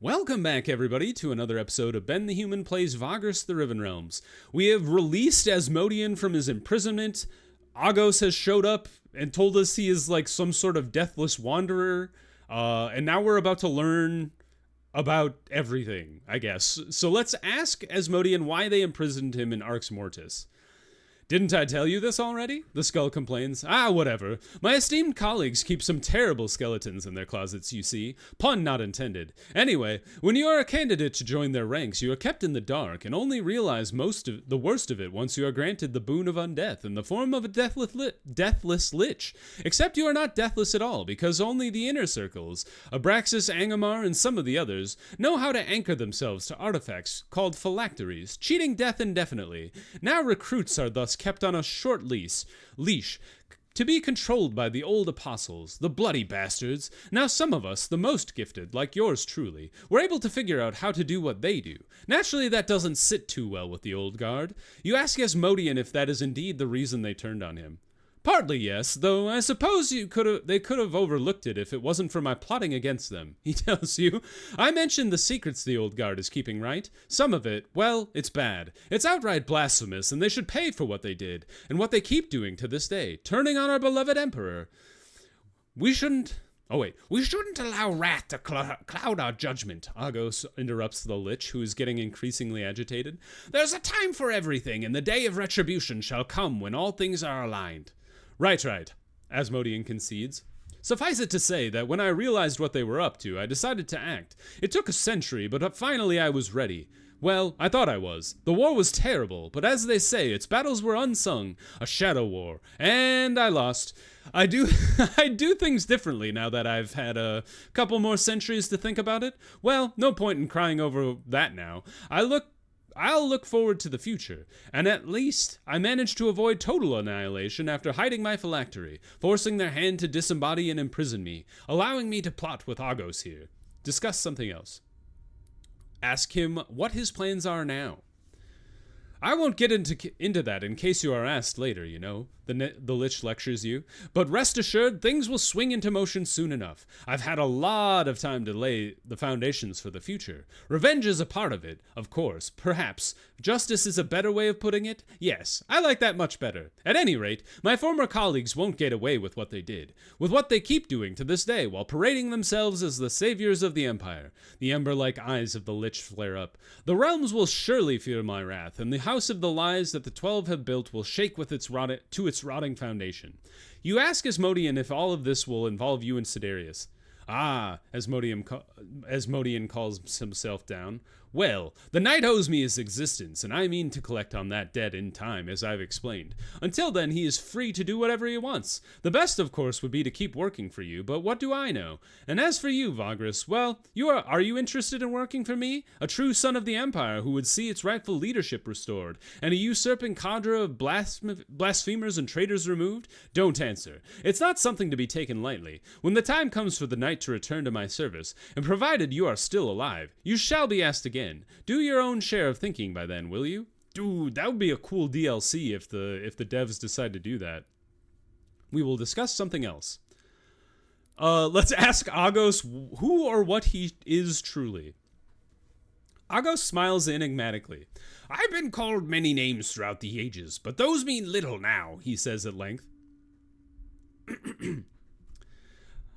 Welcome back, everybody, to another episode of Ben the Human Plays Vagrus the Riven Realms. We have released Asmodean from his imprisonment. Agos has showed up and told us he is like some sort of deathless wanderer. And now we're about to learn about everything, I guess. So let's ask Asmodean why they imprisoned him in Arx Mortis. Didn't I tell you this already? The skull complains. Whatever. My esteemed colleagues keep some terrible skeletons in their closets, you see. Pun not intended. Anyway, when you are a candidate to join their ranks, you are kept in the dark and only realize the worst of it once you are granted the boon of undeath in the form of a deathless lich. Except you are not deathless at all, because only the inner circles, Abraxas, Angamar, and some of the others, know how to anchor themselves to artifacts called phylacteries, cheating death indefinitely. Now recruits are thus kept on a short leash, to be controlled by the old apostles, the bloody bastards. Now some of us, the most gifted, like yours truly, were able to figure out how to do what they do. Naturally, that doesn't sit too well with the old guard. You ask Asmodean if that is indeed the reason they turned on him. Partly yes, though I suppose they could have overlooked it if it wasn't for my plotting against them. He tells you, I mentioned the secrets the old guard is keeping, right? Some of it, well, it's bad. It's outright blasphemous, and they should pay for what they did, and what they keep doing to this day, turning on our beloved emperor. We shouldn't allow wrath to cloud our judgment, Agos interrupts the lich, who is getting increasingly agitated. There's a time for everything, and the day of retribution shall come when all things are aligned. Right, Asmodean concedes. Suffice it to say that when I realized what they were up to, I decided to act. It took a century, but finally I was ready. Well, I thought I was. The war was terrible, but as they say, its battles were unsung, a shadow war, and I lost. I do things differently now that I've had a couple more centuries to think about it. Well, no point in crying over that now. I'll look forward to the future, and at least I managed to avoid total annihilation after hiding my phylactery, forcing their hand to disembody and imprison me, allowing me to plot with Agos here. Discuss something else. Ask him what his plans are now. I won't get into that in case you are asked later, you know, the lich lectures you. But rest assured, things will swing into motion soon enough. I've had a lot of time to lay the foundations for the future. Revenge is a part of it, of course, perhaps. Justice is a better way of putting it? Yes, I like that much better. At any rate, my former colleagues won't get away with what they did, with what they keep doing to this day while parading themselves as the saviors of the Empire. The ember-like eyes of the lich flare up. The realms will surely fear my wrath, and the house of the lies that the 12 have built will shake with its rotting foundation. You ask Asmodean if all of this will involve you and Sidarius. Asmodean calls himself down. Well, the knight owes me his existence, and I mean to collect on that debt in time, as I've explained. Until then, he is free to do whatever he wants. The best, of course, would be to keep working for you, but what do I know? And as for you, Vagrus, well, are you interested in working for me? A true son of the Empire who would see its rightful leadership restored, and a usurping cadre of blasphemers and traitors removed? Don't answer. It's not something to be taken lightly. When the time comes for the knight to return to my service, and provided you are still alive, you shall be asked again. Do your own share of thinking by then, will you? Dude, that would be a cool DLC if the devs decide to do that. We will discuss something else. Let's ask Agos who or what he is truly. Agos smiles enigmatically. I've been called many names throughout the ages, but those mean little now, he says at length.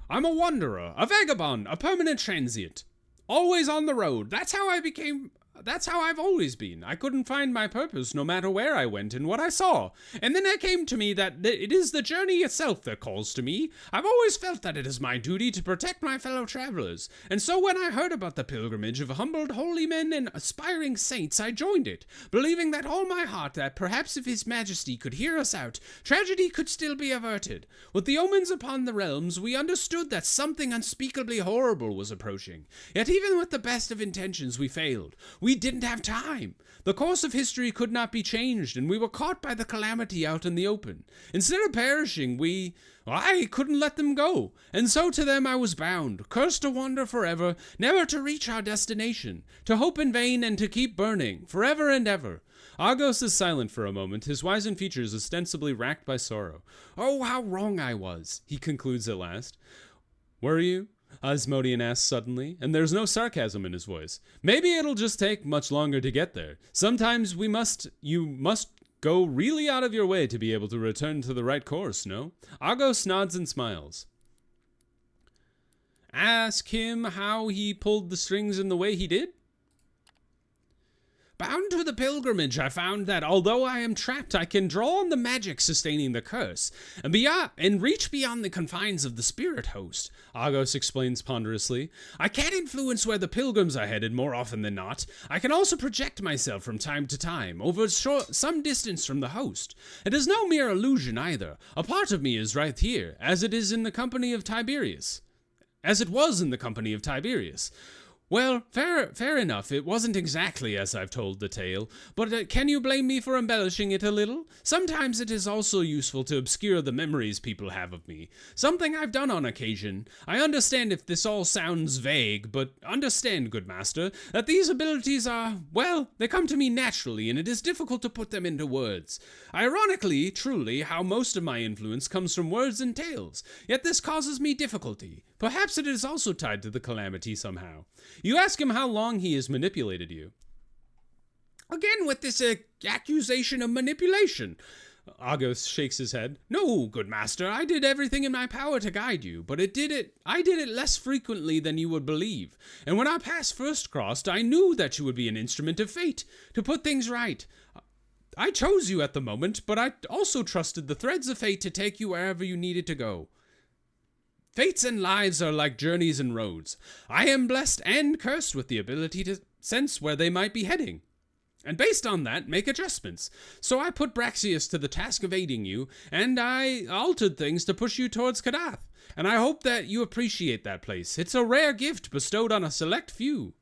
I'm a wanderer, a vagabond, a permanent transient. Always on the road. That's how I've always been. I couldn't find my purpose no matter where I went and what I saw. And then it came to me that it is the journey itself that calls to me. I've always felt that it is my duty to protect my fellow travelers. And so when I heard about the pilgrimage of humbled holy men and aspiring saints, I joined it, believing that all my heart that perhaps if His Majesty could hear us out, tragedy could still be averted. With the omens upon the realms, we understood that something unspeakably horrible was approaching. Yet even with the best of intentions, we failed. We didn't have time. The course of history could not be changed, and we were caught by the calamity out in the open. Instead of perishing, I couldn't let them go, and so to them I was bound, cursed to wander forever, never to reach our destination, to hope in vain and to keep burning, forever and ever. Agos is silent for a moment, his wizened features ostensibly racked by sorrow. Oh, how wrong I was, he concludes at last. Were you? Asmodean asks suddenly, and there's no sarcasm in his voice. Maybe it'll just take much longer to get there. Sometimes you must go really out of your way to be able to return to the right course, no? Argos nods and smiles. Ask him how he pulled the strings in the way he did? Bound to the pilgrimage, I found that although I am trapped, I can draw on the magic sustaining the curse, and reach beyond the confines of the spirit host, Argos explains ponderously. I can influence where the pilgrims are headed more often than not. I can also project myself from time to time, over some distance from the host. It is no mere illusion either. A part of me is right here, as it was in the company of Tiberius. Well, fair enough, it wasn't exactly as I've told the tale, but can you blame me for embellishing it a little? Sometimes it is also useful to obscure the memories people have of me. Something I've done on occasion. I understand if this all sounds vague, but understand, good master, that these abilities are, well, they come to me naturally, and it is difficult to put them into words. Ironically, truly, how most of my influence comes from words and tales, yet this causes me difficulty. Perhaps it is also tied to the calamity somehow. You ask him how long he has manipulated you. Again with this accusation of manipulation. Argos shakes his head. No, good master, I did everything in my power to guide you, but I did it less frequently than you would believe. And when our paths first crossed, I knew that you would be an instrument of fate, to put things right. I chose you at the moment, but I also trusted the threads of fate to take you wherever you needed to go. Fates and lives are like journeys and roads. I am blessed and cursed with the ability to sense where they might be heading, and based on that, make adjustments. So I put Braxius to the task of aiding you, and I altered things to push you towards Kadath, and I hope that you appreciate that place. It's a rare gift bestowed on a select few.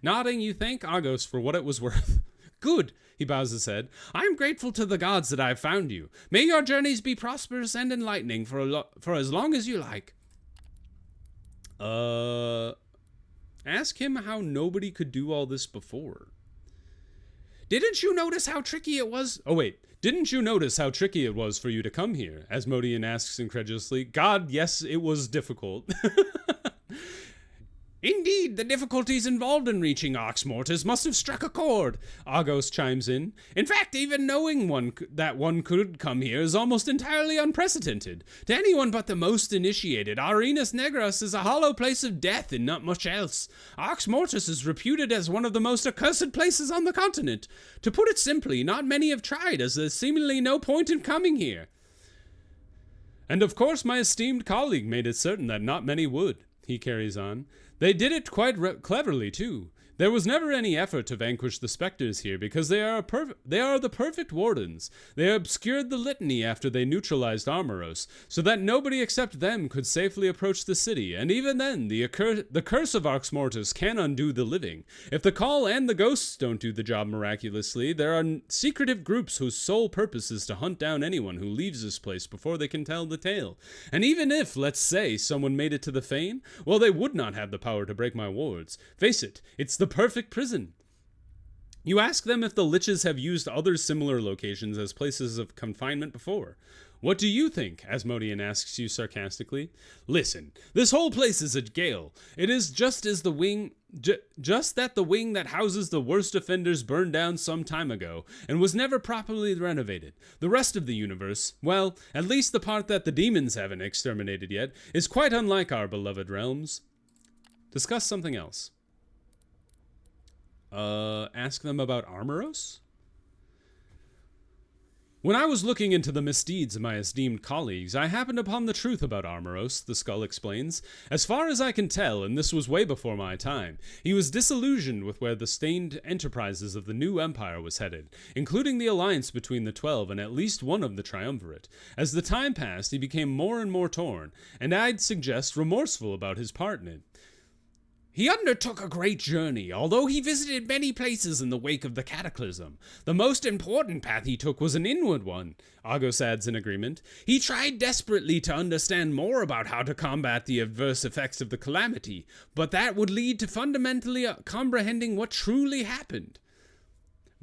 Nodding, you thank Argos for what it was worth. Good, he bows his head. I am grateful to the gods that I have found you. May your journeys be prosperous and enlightening for as long as you like. Ask him how nobody could do all this before. Didn't you notice how tricky it was? Didn't you notice how tricky it was for you to come here? Asmodean asks incredulously. God, yes, it was difficult. Indeed, the difficulties involved in reaching Arx Mortis must have struck a chord, Argos chimes in. In fact, even knowing that one could come here is almost entirely unprecedented. To anyone but the most initiated, Arenas Negras is a hollow place of death and not much else. Arx Mortis is reputed as one of the most accursed places on the continent. To put it simply, not many have tried, as there's seemingly no point in coming here. And of course my esteemed colleague made it certain that not many would, he carries on. They did it quite cleverly, too. There was never any effort to vanquish the specters here, because they are the perfect wardens. They obscured the litany after they neutralized Armoros, so that nobody except them could safely approach the city, and even then, the curse of Arx Mortis can undo the living. If the call and the ghosts don't do the job miraculously, there are secretive groups whose sole purpose is to hunt down anyone who leaves this place before they can tell the tale. And even if, let's say, someone made it to the Fane, well, they would not have the power to break my wards. Face it, it's the perfect prison. You ask them if the liches have used other similar locations as places of confinement before. What do you think? Asmodean asks you sarcastically. Listen, this whole place is a jail. It is just that the wing that houses the worst offenders burned down some time ago and was never properly renovated. The rest of the universe, well, at least the part that the demons haven't exterminated yet, is quite unlike our beloved realms. Discuss something else. Ask them about Armoros? When I was looking into the misdeeds of my esteemed colleagues, I happened upon the truth about Armoros, the skull explains. As far as I can tell, and this was way before my time, he was disillusioned with where the stained enterprises of the new empire was headed, including the alliance between the 12 and at least one of the triumvirate. As the time passed, he became more and more torn, and I'd suggest remorseful about his part in it. He undertook a great journey, although he visited many places in the wake of the cataclysm. The most important path he took was an inward one, Argos adds in agreement. He tried desperately to understand more about how to combat the adverse effects of the calamity, but that would lead to fundamentally comprehending what truly happened.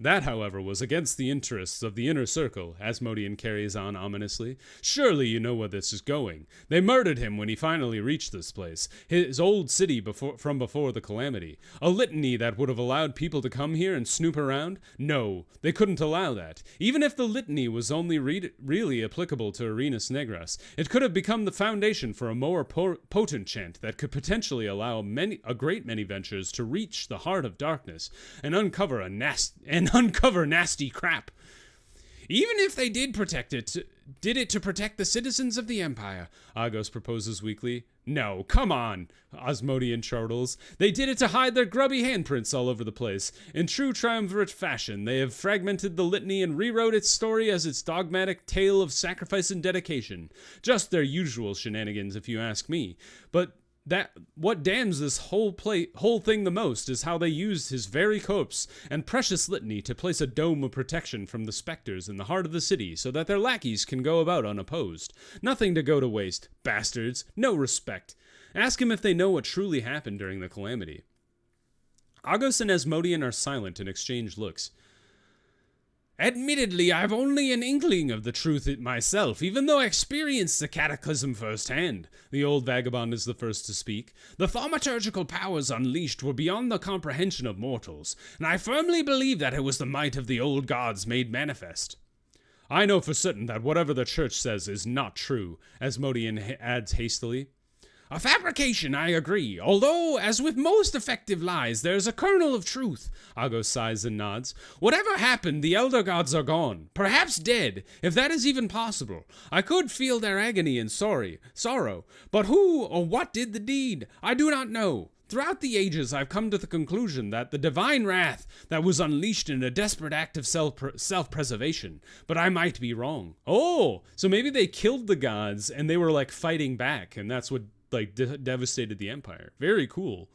That, however, was against the interests of the inner circle, Asmodean carries on ominously. Surely you know where this is going. They murdered him when he finally reached this place, his old city from before the calamity. A litany that would have allowed people to come here and snoop around? No, they couldn't allow that. Even if the litany was only really applicable to Arenas Negras, it could have become the foundation for a more potent chant that could potentially allow a great many ventures to reach the heart of darkness and uncover nasty crap. Even if they did it to protect the citizens of the Empire, Agos proposes weakly. No, come on, Asmodean chortles. They did it to hide their grubby handprints all over the place. In true triumvirate fashion, they have fragmented the litany and rewrote its story as its dogmatic tale of sacrifice and dedication. Just their usual shenanigans, if you ask me. But what damns this whole thing the most is how they used his very corpse and precious litany to place a dome of protection from the specters in the heart of the city so that their lackeys can go about unopposed. Nothing to go to waste. Bastards. No respect. Ask him if they know what truly happened during the calamity. Agos and Asmodean are silent and exchange looks. Admittedly, I've only an inkling of the truth myself, even though I experienced the cataclysm firsthand. The old vagabond is the first to speak. The thaumaturgical powers unleashed were beyond the comprehension of mortals, and I firmly believe that it was the might of the old gods made manifest. I know for certain that whatever the church says is not true, Asmodean adds hastily. A fabrication, I agree, although, as with most effective lies, there is a kernel of truth. Agos sighs and nods. Whatever happened, the elder gods are gone, perhaps dead, if that is even possible. I could feel their agony and sorrow, but who or what did the deed? I do not know. Throughout the ages, I've come to the conclusion that the divine wrath that was unleashed in a desperate act of self-preservation, but I might be wrong. Oh, so maybe they killed the gods and they were like fighting back, and that's what devastated the empire. Very cool.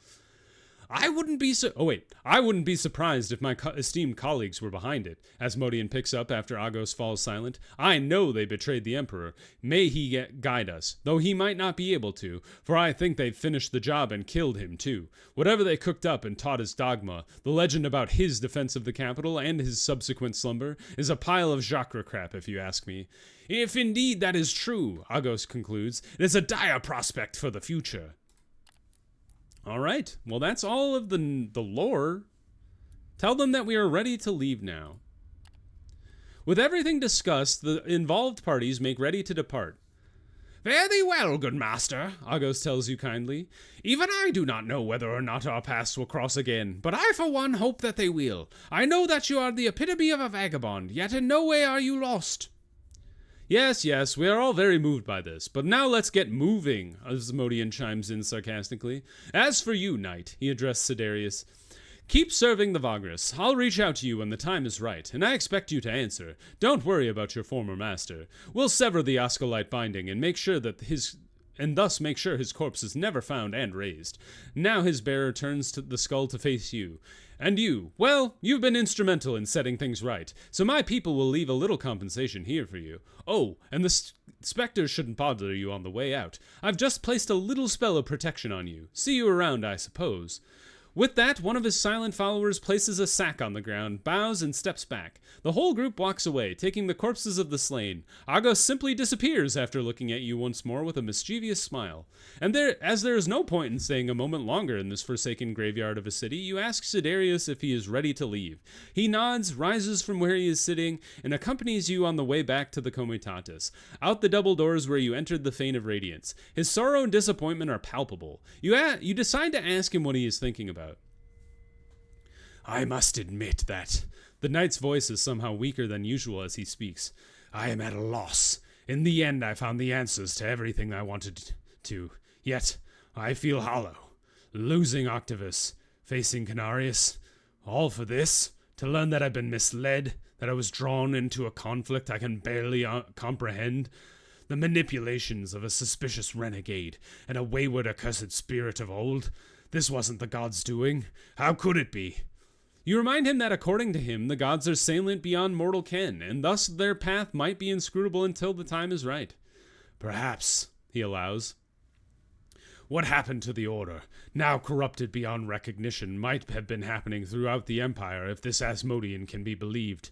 I wouldn't be surprised if my esteemed colleagues were behind it. Asmodean picks up after Agos falls silent. I know they betrayed the emperor. May he guide us, though he might not be able to, for I think they've finished the job and killed him too. Whatever they cooked up and taught as dogma, the legend about his defense of the capital and his subsequent slumber is a pile of Jacques crap, if you ask me. If indeed that is true, Agos concludes, it is a dire prospect for the future. All right, well, that's all of the lore. Tell them that we are ready to leave now. With everything discussed, the involved parties make ready to depart. Fare thee well, good master, Agos tells you kindly. Even I do not know whether or not our paths will cross again, but I for one hope that they will. I know that you are the epitome of a vagabond, yet in no way are you lost. Yes, we are all very moved by this, but now let's get moving, Asmodean chimes in sarcastically. As for you, knight, he addressed Sidarius, keep serving the Vagrus. I'll reach out to you when the time is right, and I expect you to answer. Don't worry about your former master. We'll sever the Osculite binding and thus make sure his corpse is never found and raised. Now his bearer turns to the skull to face you. And you, well, you've been instrumental in setting things right, so my people will leave a little compensation here for you. Oh, and the specters shouldn't bother you on the way out. I've just placed a little spell of protection on you. See you around, I suppose. With that, one of his silent followers places a sack on the ground, bows, and steps back. The whole group walks away, taking the corpses of the slain. Agos simply disappears after looking at you once more with a mischievous smile. And as there is no point in staying a moment longer in this forsaken graveyard of a city, you ask Sidarius if he is ready to leave. He nods, rises from where he is sitting, and accompanies you on the way back to the Comitatus, out the double doors where you entered the Fane of Radiance. His sorrow and disappointment are palpable. You decide to ask him what he is thinking about. I must admit that the knight's voice is somehow weaker than usual as he speaks. I am at a loss. In the end, I found the answers to everything I wanted to. Yet, I feel hollow. Losing Octavius, facing Canarius. All for this? To learn that I've been misled? That I was drawn into a conflict I can barely comprehend? The manipulations of a suspicious renegade and a wayward accursed spirit of old? This wasn't the gods' doing. How could it be? You remind him that according to him, the gods are salient beyond mortal ken, and thus their path might be inscrutable until the time is right. Perhaps, he allows. What happened to the Order, now corrupted beyond recognition, might have been happening throughout the Empire if this Asmodean can be believed.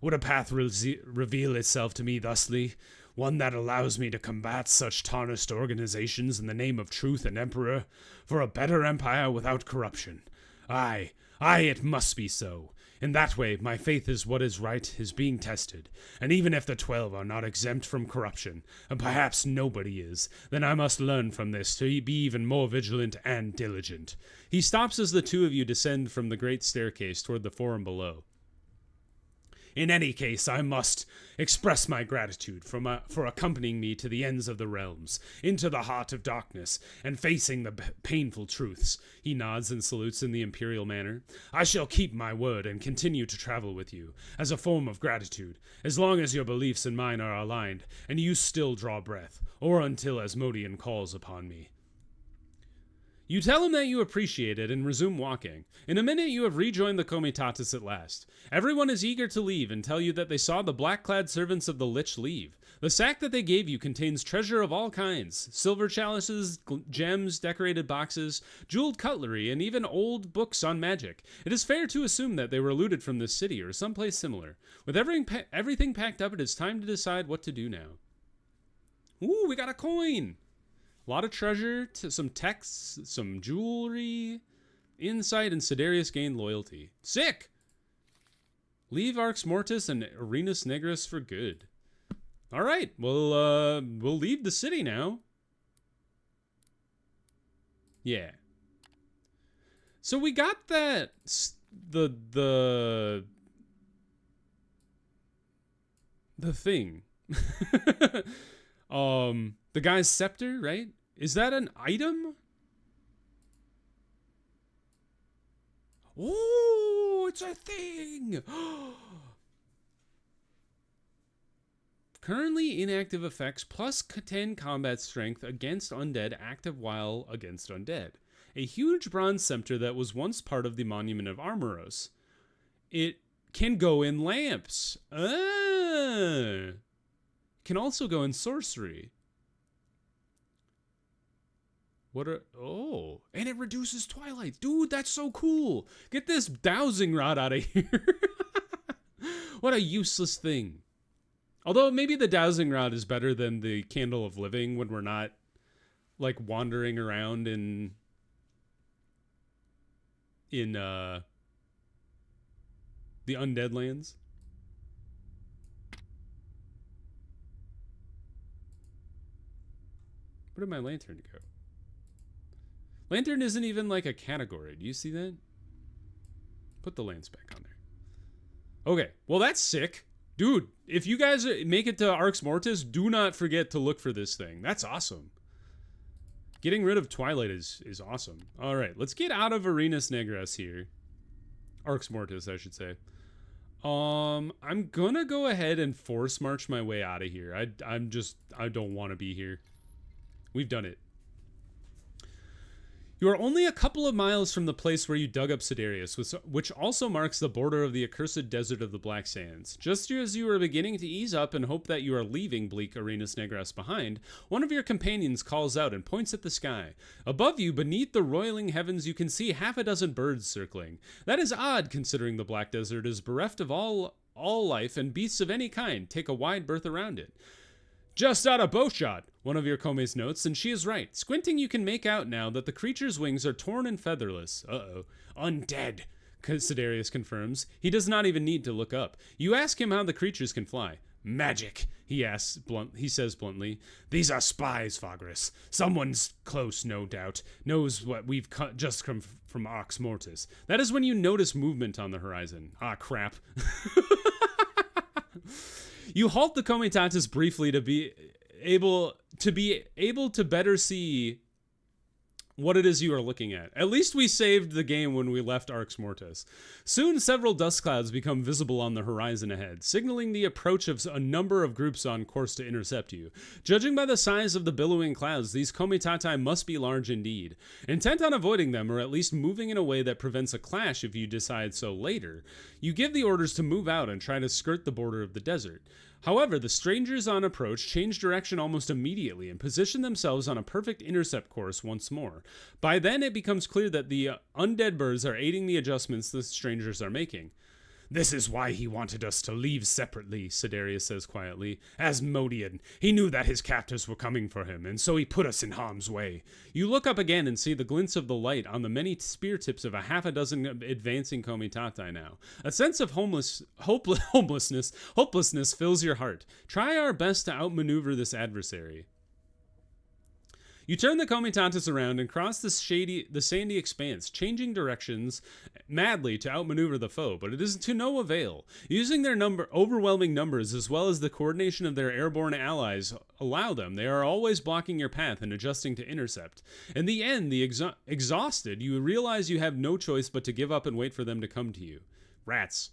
Would a path reveal itself to me thusly? One that allows me to combat such tarnished organizations in the name of truth and Emperor, for a better empire without corruption. Aye, it must be so. In that way, my faith is what is right is being tested, and even if the 12 are not exempt from corruption, and perhaps nobody is, then I must learn from this to be even more vigilant and diligent. He stops as the two of you descend from the great staircase toward the forum below. In any case, I must express my gratitude for accompanying me to the ends of the realms, into the heart of darkness, and facing the painful truths. He nods and salutes in the imperial manner. I shall keep my word and continue to travel with you, as a form of gratitude, as long as your beliefs and mine are aligned, and you still draw breath, or until Asmodean calls upon me. You tell him that you appreciate it and resume walking. In a minute, you have rejoined the Comitatus at last. Everyone is eager to leave and tell you that they saw the black-clad servants of the Lich leave. The sack that they gave you contains treasure of all kinds: silver chalices, gems, decorated boxes, jeweled cutlery, and even old books on magic. It is fair to assume that they were looted from this city or someplace similar. With everything packed up, it is time to decide what to do now. Ooh, we got a coin! A lot of treasure, some texts, some jewelry, insight, and Sidarius gained loyalty. Sick! Leave Arx Mortis and Arenas Negras for good. All right, we'll leave the city now. Yeah. So we got that the thing. The guy's scepter, right? Is that an item? Oh, it's a thing. Currently inactive effects plus 10 combat strength against undead, active while against undead. A huge bronze scepter that was once part of the Monument of Armoros. It can go in lamps. Can also go in sorcery. And it reduces twilight. Dude, that's so cool. Get this dowsing rod out of here. What a useless thing. Although maybe the dowsing rod is better than the candle of living when we're not like wandering around in the undead lands. Where did my lantern go? Lantern isn't even like a category. Do you see that? Put the lamps back on there. Okay, well that's sick. Dude, if you guys make it to Arx Mortis, do not forget to look for this thing. That's awesome. Getting rid of Twilight is awesome. All right, let's get out of Arenas Negras here. Arx Mortis, I should say. I'm gonna go ahead and force march my way out of here. I don't want to be here. We've done it. You are only a couple of miles from the place where you dug up Sidarius, which also marks the border of the accursed desert of the Black Sands. Just as you are beginning to ease up and hope that you are leaving bleak Arenas Negras behind, one of your companions calls out and points at the sky. Above you, beneath the roiling heavens, you can see half a dozen birds circling. That is odd, considering the Black Desert is bereft of all life, and beasts of any kind take a wide berth around it. Just out of bowshot, one of your Kome's notes, and she is right. Squinting, you can make out now that the creature's wings are torn and featherless. Undead, Sidarius confirms. He does not even need to look up. You ask him how the creatures can fly. Magic, he says bluntly. These are spies, Vagrus. Someone's close, no doubt. Knows what we've just come from Arx Mortis. That is when you notice movement on the horizon. Ah, crap. You halt the Comitatus briefly to be able to better see what it is you are looking at. At least we saved the game when we left Arx Mortis. Soon several dust clouds become visible on the horizon ahead, signaling the approach of a number of groups on course to intercept you. Judging by the size of the billowing clouds, these Comitati must be large indeed. Intent on avoiding them, or at least moving in a way that prevents a clash if you decide so later, you give the orders to move out and try to skirt the border of the desert. However, the strangers on approach change direction almost immediately and position themselves on a perfect intercept course once more. By then, it becomes clear that the undead birds are aiding the adjustments the strangers are making. "This is why he wanted us to leave separately," Sidarius says quietly. "Asmodean, he knew that his captors were coming for him, and so he put us in harm's way." You look up again and see the glints of the light on the many spear tips of a half a dozen advancing comitati now. A sense of hopelessness fills your heart. Try our best to outmaneuver this adversary. You turn the comitatus around and cross the sandy expanse, changing directions madly to outmaneuver the foe, but it is to no avail. Using their overwhelming numbers as well as the coordination of their airborne allies allow them, they are always blocking your path and adjusting to intercept. In the end, exhausted, you realize you have no choice but to give up and wait for them to come to you. Rats.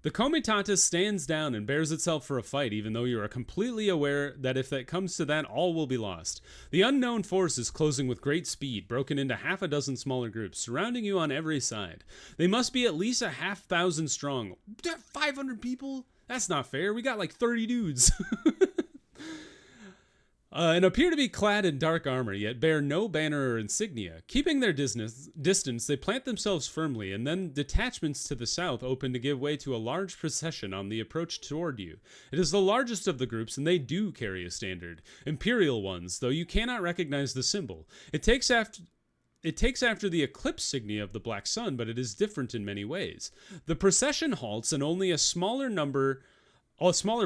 The comitatus stands down and bears itself for a fight, even though you are completely aware that if that comes to that, all will be lost. The unknown force is closing with great speed, broken into half a dozen smaller groups, surrounding you on every side. They must be at least 1,000 strong. 500 people? That's not fair. We got like 30 dudes. And appear to be clad in dark armor, yet bear no banner or insignia. Keeping their distance, they plant themselves firmly, and then detachments to the south open to give way to a large procession on the approach toward you. It is the largest of the groups, and they do carry a standard. Imperial ones, though you cannot recognize the symbol. It takes after the eclipse signia of the Black Sun, but it is different in many ways. The procession halts, and only a smaller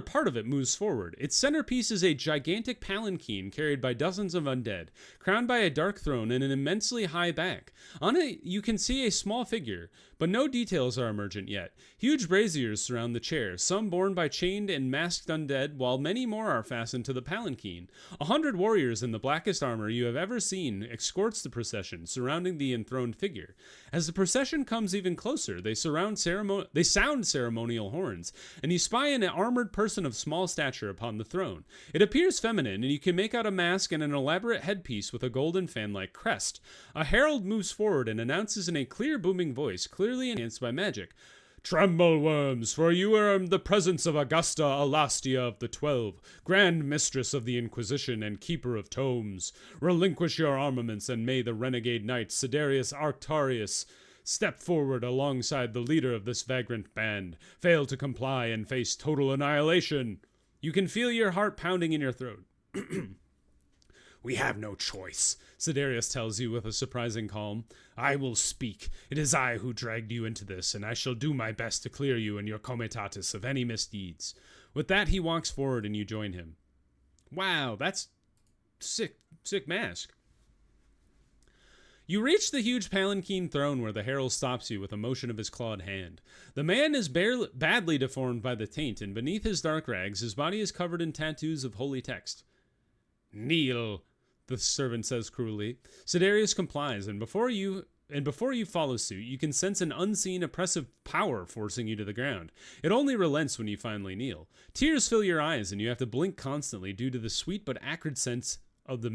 part of it moves forward. Its centerpiece is a gigantic palanquin carried by dozens of undead, crowned by a dark throne and an immensely high back. On it, you can see a small figure, but no details are emergent yet. Huge braziers surround the chair, some borne by chained and masked undead, while many more are fastened to the palanquin. 100 warriors in the blackest armor you have ever seen escorts the procession, surrounding the enthroned figure. As the procession comes even closer, they sound ceremonial horns, and you spy an armored person of small stature upon the throne. It appears feminine, and you can make out a mask and an elaborate headpiece with a golden fan-like crest. A herald moves forward and announces in a clear, booming voice, clearly enhanced by magic, "Tremble, worms, for you are in the presence of Augusta Alastia of the 12, Grand Mistress of the Inquisition and Keeper of Tomes. Relinquish your armaments, and may the renegade knight Sidarius Arctarius step forward alongside the leader of this vagrant band. Fail to comply and face total annihilation." You can feel your heart pounding in your throat. "We have no choice," Sidarius tells you with a surprising calm. "I will speak. It is I who dragged you into this, and I shall do my best to clear you and your comitatus of any misdeeds." With that, he walks forward and you join him. Wow, that's sick mask. You reach the huge palanquin throne where the herald stops you with a motion of his clawed hand. The man is badly deformed by the taint, and beneath his dark rags, his body is covered in tattoos of holy text. "Kneel," the servant says cruelly. Sidarius complies, and before you follow suit, you can sense an unseen, oppressive power forcing you to the ground. It only relents when you finally kneel. Tears fill your eyes, and you have to blink constantly due to the sweet but acrid scent of the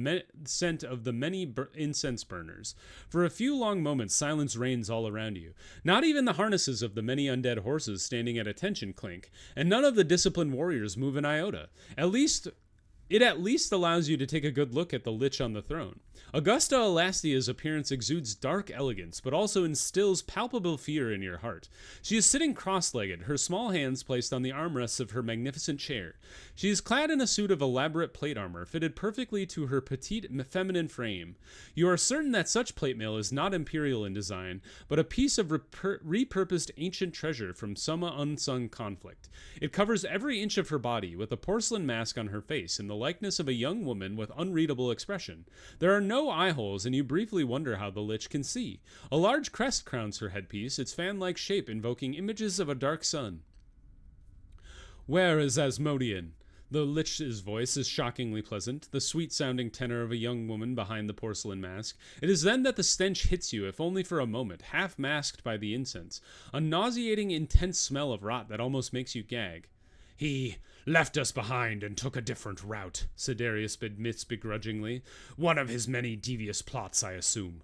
many incense burners. For a few long moments, silence reigns all around you. Not even the harnesses of the many undead horses standing at attention clink, and none of the disciplined warriors move an iota. It at least allows you to take a good look at the lich on the throne. Augusta Alastia's appearance exudes dark elegance, but also instills palpable fear in your heart. She is sitting cross-legged, her small hands placed on the armrests of her magnificent chair. She is clad in a suit of elaborate plate armor, fitted perfectly to her petite feminine frame. You are certain that such plate mail is not imperial in design, but a piece of repurposed ancient treasure from some unsung conflict. It covers every inch of her body, with a porcelain mask on her face, in the likeness of a young woman with unreadable expression. There are no eye holes, and you briefly wonder how the lich can see. A large crest crowns her headpiece, its fan-like shape invoking images of a dark sun. "Where is Asmodean?" The lich's voice is shockingly pleasant, the sweet-sounding tenor of a young woman behind the porcelain mask. It is then that the stench hits you, if only for a moment, half masked by the incense. A nauseating, intense smell of rot that almost makes you gag. "He left us behind and took a different route," Sidarius admits begrudgingly. "One of his many devious plots, I assume.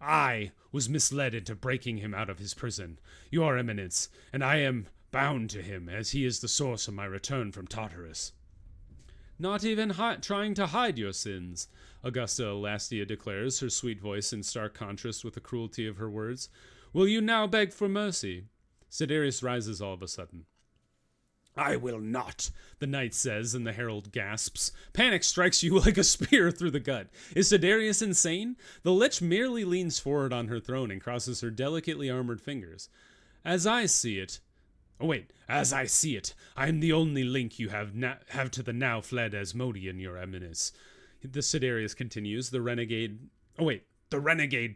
I was misled into breaking him out of his prison. Your Eminence, and I am bound to him, as he is the source of my return from Tartarus." "Not even trying to hide your sins," Augusta Elastia declares, her sweet voice in stark contrast with the cruelty of her words. "Will you now beg for mercy?" Siderius rises all of a sudden. "I will not," the knight says, and the herald gasps. Panic strikes you like a spear through the gut. Is Siderius insane? The lich merely leans forward on her throne and crosses her delicately armored fingers. As I see it, I am the only link you have to the now fled Asmodean, your eminence." The Siderius continues, the renegade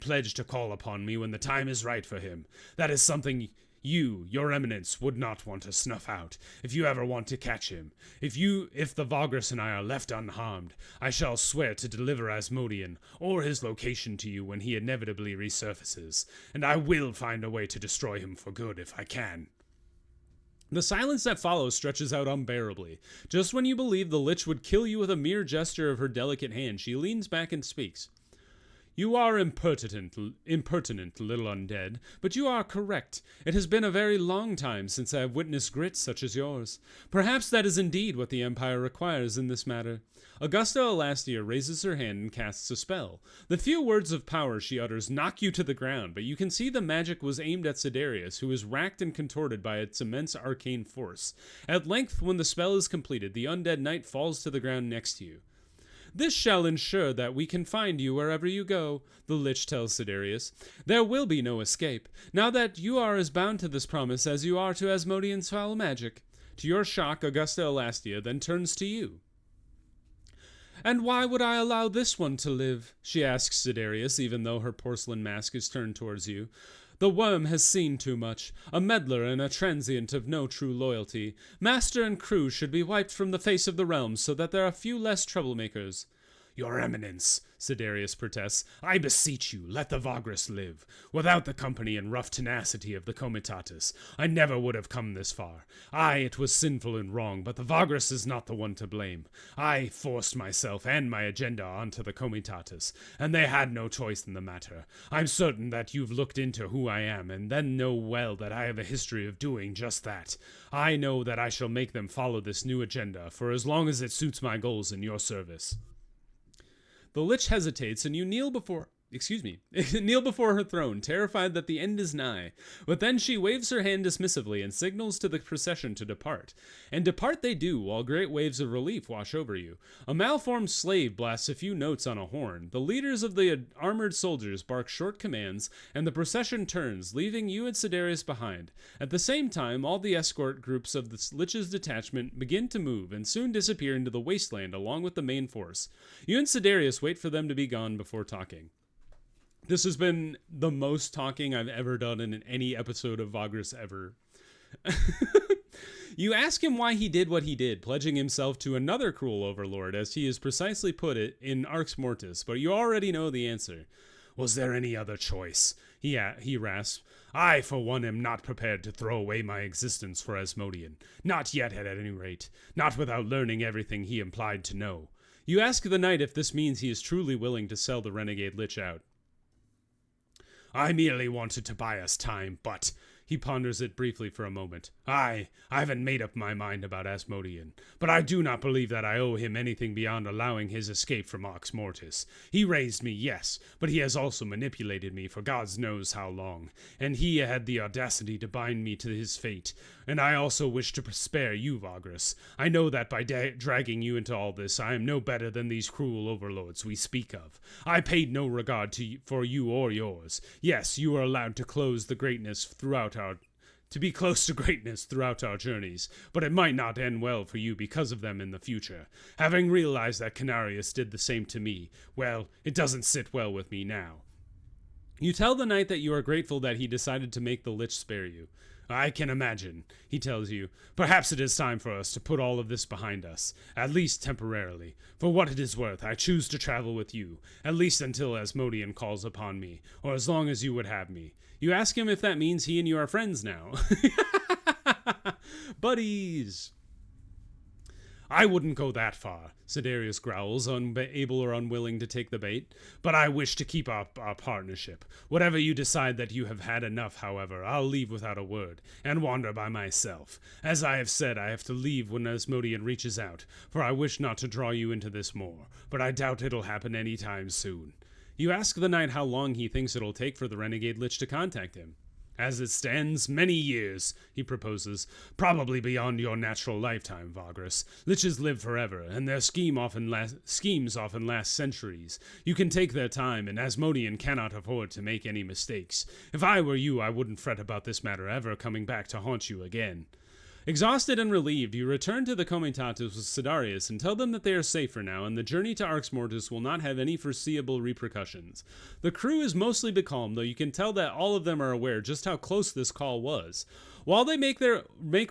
pledged to call upon me when the time is right for him. That is something your eminence, would not want to snuff out, if you ever want to catch him. If the Vagrus and I are left unharmed, I shall swear to deliver Asmodean, or his location to you when he inevitably resurfaces, and I will find a way to destroy him for good if I can. The silence that follows stretches out unbearably. Just when you believe the lich would kill you with a mere gesture of her delicate hand, she leans back and speaks. "You are impertinent, little undead, but you are correct. It has been a very long time since I have witnessed grit such as yours. Perhaps that is indeed what the Empire requires in this matter." Augusta Elastia raises her hand and casts a spell. The few words of power she utters knock you to the ground, but you can see the magic was aimed at Siderius, who is racked and contorted by its immense arcane force. At length, when the spell is completed, the undead knight falls to the ground next to you. "This shall ensure that we can find you wherever you go," the lich tells Siderius. "There will be no escape, now that you are as bound to this promise as you are to Asmodean's foul magic." To your shock, Augusta Elastia then turns to you. "And why would I allow this one to live?" she asks Siderius, even though her porcelain mask is turned towards you. "The worm has seen too much, a meddler and a transient of no true loyalty. Master and crew should be wiped from the face of the realms so that there are few less troublemakers." "Your eminence," Siderius protests, "I beseech you, let the Vagrus live. Without the company and rough tenacity of the comitatus, I never would have come this far. It was sinful and wrong, but the Vagrus is not the one to blame. I forced myself and my agenda onto the comitatus, and they had no choice in the matter. I'm certain that you've looked into who I am, and then know well that I have a history of doing just that. I know that I shall make them follow this new agenda for as long as it suits my goals in your service." The lich hesitates, and you kneel before her throne, terrified that the end is nigh. But then she waves her hand dismissively and signals to the procession to depart. And depart they do, while great waves of relief wash over you. A malformed slave blasts a few notes on a horn. The leaders of the armored soldiers bark short commands, and the procession turns, leaving you and Siderius behind. At the same time, all the escort groups of the lich's detachment begin to move, and soon disappear into the wasteland along with the main force. You and Siderius wait for them to be gone before talking. This has been the most talking I've ever done in any episode of Vagrus ever. You ask him why he did what he did, pledging himself to another cruel overlord, as he has precisely put it in Arx Mortis, but you already know the answer. "Was there any other choice?" he rasps. "I, for one, am not prepared to throw away my existence for Asmodean. Not yet, at any rate. Not without learning everything he implied to know." You ask the knight if this means he is truly willing to sell the renegade lich out. "I merely wanted to buy us time, but..." He ponders it briefly for a moment. I haven't made up my mind about Asmodean, but I do not believe that I owe him anything beyond allowing his escape from Arx Mortis. He raised me, yes, but he has also manipulated me for God knows how long, and he had the audacity to bind me to his fate. And I also wish to spare you, Vagrus. I know that by dragging you into all this, I am no better than these cruel overlords we speak of. I paid no regard for you or yours. Yes, you are allowed to be close to greatness throughout our journeys, but it might not end well for you because of them in the future. Having realized that Canarius did the same to me, well, it doesn't sit well with me now." You tell the knight that you are grateful that he decided to make the lich spare you. "I can imagine," he tells you. "Perhaps it is time for us to put all of this behind us, at least temporarily. For what it is worth, I choose to travel with you, at least until Asmodean calls upon me, or as long as you would have me." You ask him if that means he and you are friends now. Buddies! I wouldn't go that far, Sidarius growls, unable or unwilling to take the bait. But I wish to keep our partnership. Whatever you decide that you have had enough, however, I'll leave without a word, and wander by myself. As I have said, I have to leave when Asmodean reaches out, for I wish not to draw you into this more, but I doubt it'll happen any time soon. You ask the knight how long he thinks it'll take for the renegade lich to contact him. As it stands, many years, he proposes. Probably beyond your natural lifetime, Vagrus. Liches live forever, and their schemes often last centuries. You can take their time, and Asmodean cannot afford to make any mistakes. If I were you, I wouldn't fret about this matter ever coming back to haunt you again. Exhausted and relieved, you return to the Comitatus with Sidarius and tell them that they are safe for now and the journey to Arx Mortis will not have any foreseeable repercussions. The crew is mostly becalmed, though you can tell that all of them are aware just how close this call was. While they make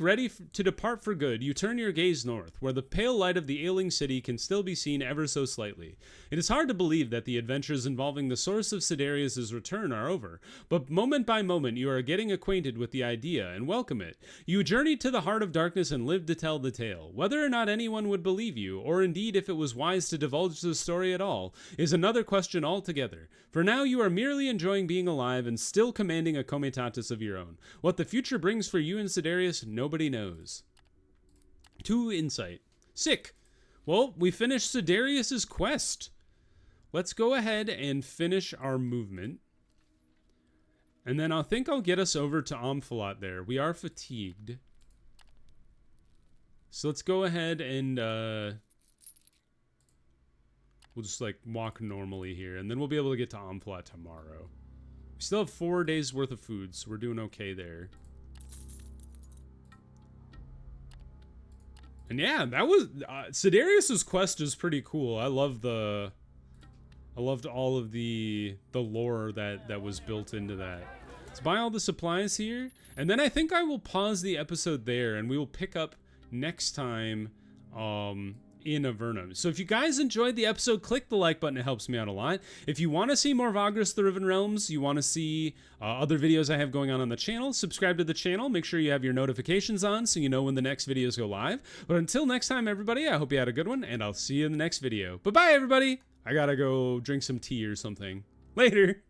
ready to depart for good, you turn your gaze north, where the pale light of the ailing city can still be seen ever so slightly. It is hard to believe that the adventures involving the source of Sidarius' return are over, but moment by moment you are getting acquainted with the idea and welcome it. You journey to the heart of darkness and live to tell the tale. Whether or not anyone would believe you, or indeed if it was wise to divulge the story at all, is another question altogether. For now you are merely enjoying being alive and still commanding a comitatus of your own. What the future brings for you and Sidarius, nobody knows. 2 insight. Sick. Well, we finished Sidarius' quest. Let's go ahead and finish our movement. And then I think I'll get us over to Amphalat there. We are fatigued. So let's go ahead and we'll just like walk normally here. And then we'll be able to get to Amphalat tomorrow. We still have 4 days worth of food, so we're doing okay there. And yeah, that was Sidarius's quest is pretty cool. I loved all of the lore that was built into that. Let's buy all the supplies here, and then I think I will pause the episode there, and we will pick up next time in Avernum. So if you guys enjoyed the episode, click the like button. It helps me out a lot. If you want to see more Vagrus the Riven Realms, you want to see other videos I have going on the channel, subscribe to the channel. Make sure you have your notifications on so you know when the next videos go live. But until next time, everybody, I hope you had a good one, and I'll see you in the next video. Bye-bye, everybody. I gotta go drink some tea or something. Later.